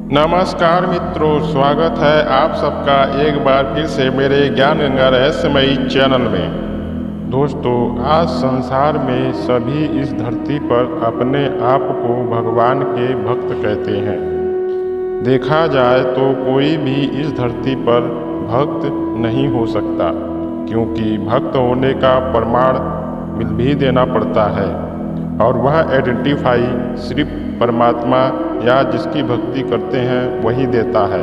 नमस्कार मित्रों, स्वागत है आप सबका एक बार फिर से मेरे ज्ञान गंगा रहस्यमयी चैनल में। दोस्तों, आज संसार में सभी इस धरती पर अपने आप को भगवान के भक्त कहते हैं। देखा जाए तो कोई भी इस धरती पर भक्त नहीं हो सकता, क्योंकि भक्त होने का प्रमाण भी देना पड़ता है और वह आइडेंटिफाई सिर्फ परमात्मा या जिसकी भक्ति करते हैं वही देता है।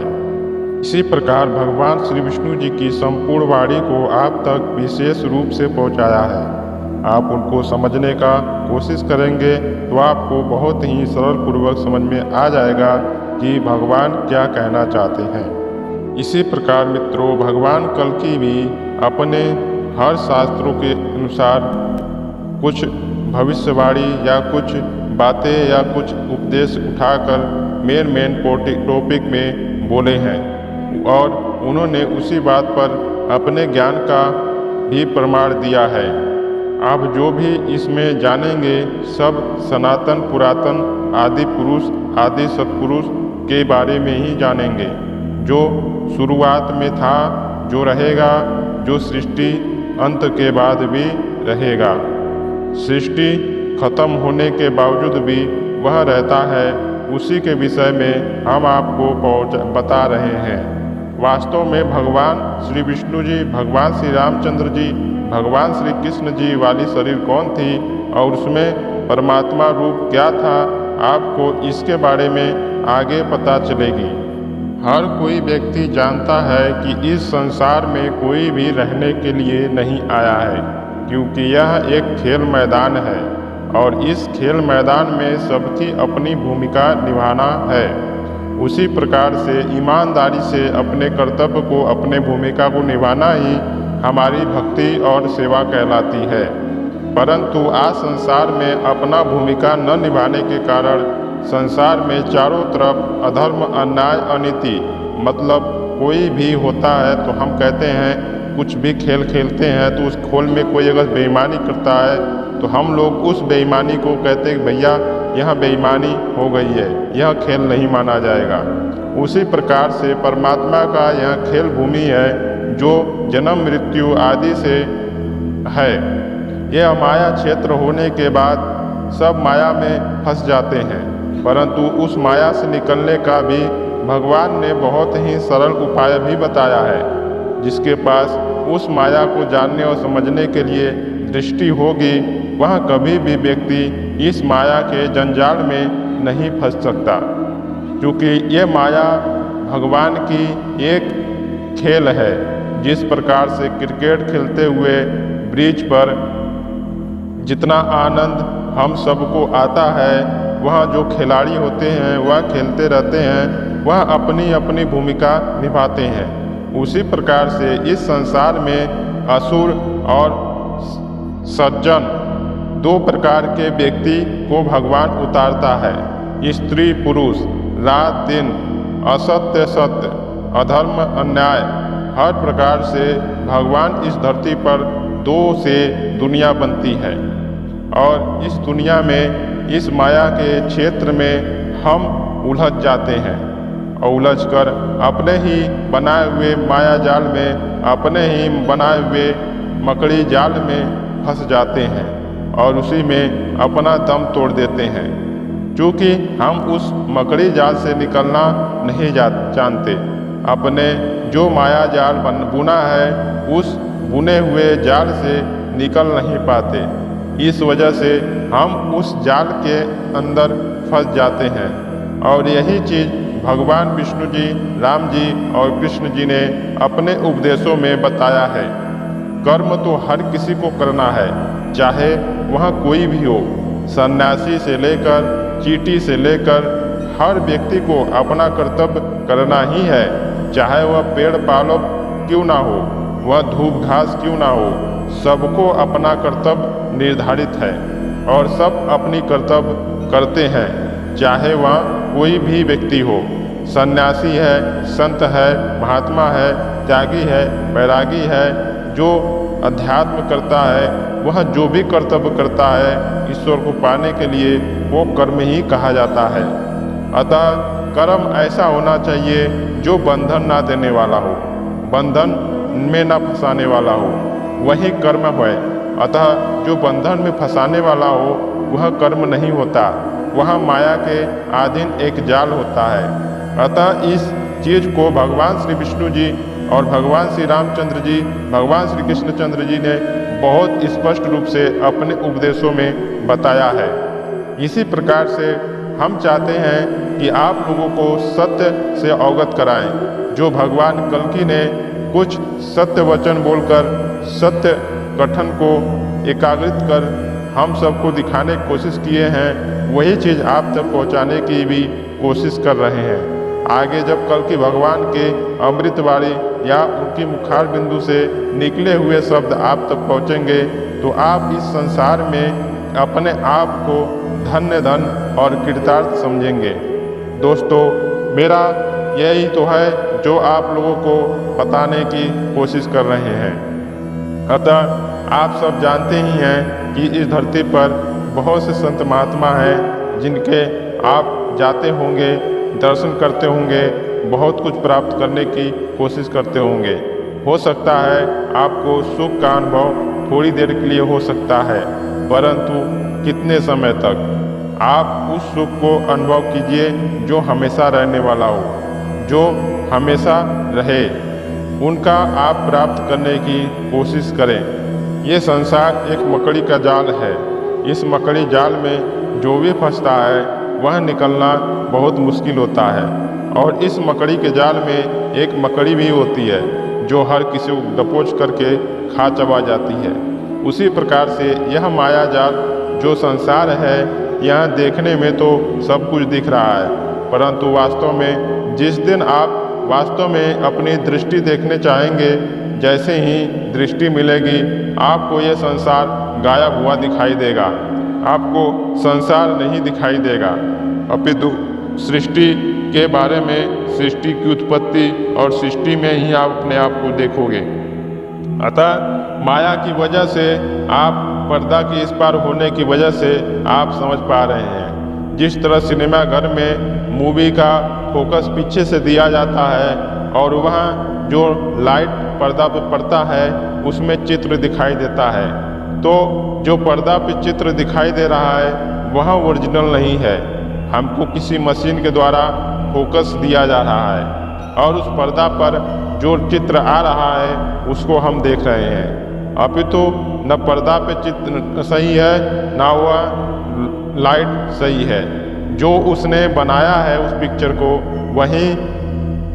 इसी प्रकार भगवान श्री विष्णु जी की संपूर्ण वाणी को आप तक विशेष रूप से पहुंचाया है। आप उनको समझने का कोशिश करेंगे तो आपको बहुत ही सरल पूर्वक समझ में आ जाएगा कि भगवान क्या कहना चाहते हैं। इसी प्रकार मित्रों, भगवान कल्कि भी अपने हर शास्त्रों के अनुसार कुछ भविष्यवाणी या कुछ बातें या कुछ उपदेश उठाकर मेन टॉपिक में बोले हैं और उन्होंने उसी बात पर अपने ज्ञान का भी प्रमाण दिया है। आप जो भी इसमें जानेंगे सब सनातन पुरातन आदि पुरुष आदि सत्पुरुष के बारे में ही जानेंगे, जो शुरुआत में था, जो रहेगा, जो सृष्टि अंत के बाद भी रहेगा। सृष्टि खत्म होने के बावजूद भी वह रहता है, उसी के विषय में हम आपको बता रहे हैं। वास्तव में भगवान श्री विष्णु जी, भगवान श्री रामचंद्र जी, भगवान श्री कृष्ण जी वाली शरीर कौन थी और उसमें परमात्मा रूप क्या था, आपको इसके बारे में आगे पता चलेगी। हर कोई व्यक्ति जानता है कि इस संसार में कोई भी रहने के लिए नहीं आया है, क्योंकि यह एक खेल मैदान है और इस खेल मैदान में सबकी अपनी भूमिका निभाना है। उसी प्रकार से ईमानदारी से अपने कर्तव्य को, अपने भूमिका को निभाना ही हमारी भक्ति और सेवा कहलाती है। परंतु आज संसार में अपना भूमिका न निभाने के कारण संसार में चारों तरफ अधर्म, अन्याय, अनीति, मतलब कोई भी होता है तो हम कहते हैं कुछ भी खेल खेलते हैं तो उस खेल में कोई अगर बेईमानी करता है तो हम लोग उस बेईमानी को कहते हैं भैया यह बेईमानी हो गई है, यह खेल नहीं माना जाएगा। उसी प्रकार से परमात्मा का यह खेल भूमि है जो जन्म मृत्यु आदि से है। यह माया क्षेत्र होने के बाद सब माया में फंस जाते हैं, परंतु उस माया से निकलने का भी भगवान ने बहुत ही सरल उपाय भी बताया है। जिसके पास उस माया को जानने और समझने के लिए दृष्टि होगी, वह कभी भी व्यक्ति इस माया के जंजाल में नहीं फंस सकता, क्योंकि ये माया भगवान की एक खेल है। जिस प्रकार से क्रिकेट खेलते हुए ब्रिज पर जितना आनंद हम सबको आता है, वह जो खिलाड़ी होते हैं वह खेलते रहते हैं, वह अपनी अपनी भूमिका निभाते हैं। उसी प्रकार से इस संसार में असुर और सज्जन दो प्रकार के व्यक्ति को भगवान उतारता है। स्त्री पुरुष, रात दिन, असत्य सत्य, अधर्म अन्याय, हर प्रकार से भगवान इस धरती पर दो से दुनिया बनती है और इस दुनिया में, इस माया के क्षेत्र में हम उलझ जाते हैं और उलझकर अपने ही बनाए हुए माया जाल में, अपने ही बनाए हुए मकड़ी जाल में फंस जाते हैं और उसी में अपना दम तोड़ देते हैं, क्योंकि हम उस मकड़ी जाल से निकलना नहीं जानते। अपने जो माया जाल बुना है उस बुने हुए जाल से निकल नहीं पाते। इस वजह से हम उस जाल के अंदर फंस जाते हैं और यही चीज़ भगवान विष्णु जी, राम जी और कृष्ण जी ने अपने उपदेशों में बताया है। कर्म तो हर किसी को करना है, चाहे वह कोई भी हो, सन्यासी से लेकर चींटी से लेकर हर व्यक्ति को अपना कर्तव्य करना ही है। चाहे वह पेड़ पालो क्यों ना हो, वह धूप घास क्यों ना हो, सबको अपना कर्तव्य निर्धारित है और सब अपनी कर्तव्य करते हैं, चाहे वह कोई भी व्यक्ति हो। सन्यासी है, संत है, महात्मा है, त्यागी है, बैरागी है, जो अध्यात्म करता है, वह जो भी कर्तव्य करता है ईश्वर को पाने के लिए, वो कर्म ही कहा जाता है। अतः कर्म ऐसा होना चाहिए जो बंधन ना देने वाला हो, बंधन में ना फंसाने वाला हो, वही कर्म है। अतः जो बंधन में फंसाने वाला हो वह कर्म नहीं होता, वह माया के अधीन एक जाल होता है। अतः इस चीज को भगवान श्री विष्णु जी और भगवान श्री रामचंद्र जी, भगवान श्री कृष्णचंद्र जी ने बहुत स्पष्ट रूप से अपने उपदेशों में बताया है। इसी प्रकार से हम चाहते हैं कि आप लोगों को सत्य से अवगत कराएं। जो भगवान कल्कि ने कुछ सत्य वचन बोलकर सत्य कथन को एकाग्रित कर हम सबको दिखाने की कोशिश किए हैं, वही चीज़ आप तक पहुंचाने की भी कोशिश कर रहे हैं। आगे जब कल्कि भगवान के अमृतवाणी या उनकी मुखार बिंदु से निकले हुए शब्द आप तक पहुंचेंगे तो आप इस संसार में अपने आप को धन्य धन और कृतार्थ समझेंगे। दोस्तों, मेरा यही तो है जो आप लोगों को बताने की कोशिश कर रहे हैं। अतः आप सब जानते ही हैं कि इस धरती पर बहुत से संत महात्मा हैं जिनके आप जाते होंगे, दर्शन करते होंगे, बहुत कुछ प्राप्त करने की कोशिश करते होंगे। हो सकता है आपको सुख का अनुभव थोड़ी देर के लिए हो सकता है, परंतु कितने समय तक? आप उस सुख को अनुभव कीजिए जो हमेशा रहने वाला हो, जो हमेशा रहे, उनका आप प्राप्त करने की कोशिश करें। ये संसार एक मकड़ी का जाल है। इस मकड़ी जाल में जो भी फंसता है वह निकलना बहुत मुश्किल होता है। और इस मकड़ी के जाल में एक मकड़ी भी होती है जो हर किसी को दबोच करके खा चबा जाती है। उसी प्रकार से यह माया जाल जो संसार है, यहाँ देखने में तो सब कुछ दिख रहा है, परंतु वास्तव में जिस दिन आप वास्तव में अपनी दृष्टि देखने चाहेंगे, जैसे ही दृष्टि मिलेगी आपको ये संसार गायब हुआ दिखाई देगा। आपको संसार नहीं दिखाई देगा, अपितु सृष्टि के बारे में, सृष्टि की उत्पत्ति और सृष्टि में ही आप अपने आप को देखोगे। अतः माया की वजह से आप पर्दा के इस पार होने की वजह से आप समझ पा रहे हैं। जिस तरह सिनेमा घर में मूवी का फोकस पीछे से दिया जाता है और वहाँ जो लाइट पर्दा पे पड़ता है उसमें चित्र दिखाई देता है, तो जो पर्दा पे चित्र दिखाई दे रहा है वह ओरिजिनल नहीं है, हमको किसी मशीन के द्वारा फोकस दिया जा रहा है और उस पर्दा पर जो चित्र आ रहा है उसको हम देख रहे हैं। अपितु न पर्दा पे चित्र सही है, ना वह लाइट सही है। जो उसने बनाया है उस पिक्चर को वही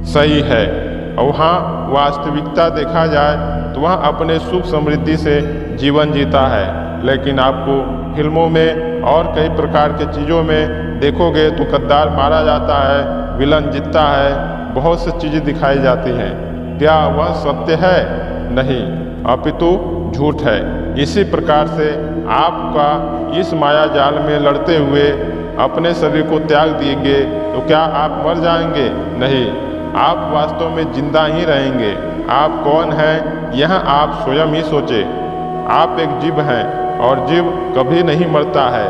सही है। और वहाँ वास्तविकता देखा जाए तो वह अपने सुख समृद्धि से जीवन जीता है, लेकिन आपको फिल्मों में और कई प्रकार के चीज़ों में देखोगे तो गद्दार मारा जाता है, विलन जीतता है, बहुत सी चीज़ें दिखाई जाती हैं। क्या वह सत्य है? नहीं, अपितु झूठ है। इसी प्रकार से आपका इस माया जाल में लड़ते हुए अपने शरीर को त्याग देंगे तो क्या आप मर जाएंगे? नहीं, आप वास्तव में जिंदा ही रहेंगे। आप कौन हैं यह आप स्वयं ही सोचें। आप एक जीव हैं और जीव कभी नहीं मरता है,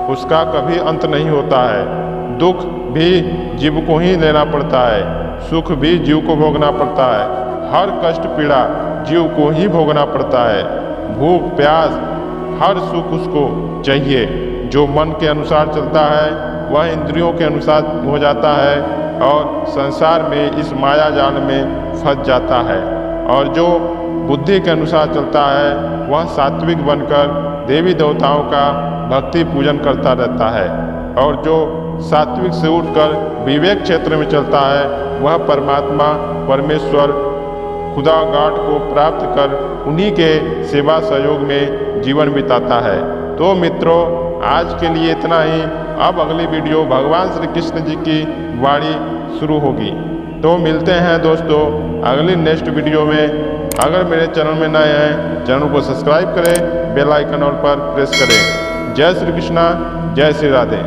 उसका कभी अंत नहीं होता है। दुख भी जीव को ही लेना पड़ता है, सुख भी जीव को भोगना पड़ता है, हर कष्ट पीड़ा जीव को ही भोगना पड़ता है। भूख प्यास हर सुख उसको चाहिए। जो मन के अनुसार चलता है वह इंद्रियों के अनुसार हो जाता है और संसार में इस माया जाल में फंस जाता है। और जो बुद्धि के अनुसार चलता है वह सात्विक बनकर देवी देवताओं का भक्ति पूजन करता रहता है। और जो सात्विक से उठकर विवेक क्षेत्र में चलता है वह परमात्मा परमेश्वर खुदा गाड को प्राप्त कर उन्हीं के सेवा सहयोग में जीवन बिताता है। तो मित्रों, आज के लिए इतना ही। अब अगली वीडियो भगवान श्री कृष्ण जी की वाणी शुरू होगी। तो मिलते हैं दोस्तों अगली नेक्स्ट वीडियो में। अगर मेरे चैनल में नए हैं, चैनल को सब्सक्राइब करें, बेल आइकन ऑल पर प्रेस करें। जय श्री कृष्णा, जय श्री राधे।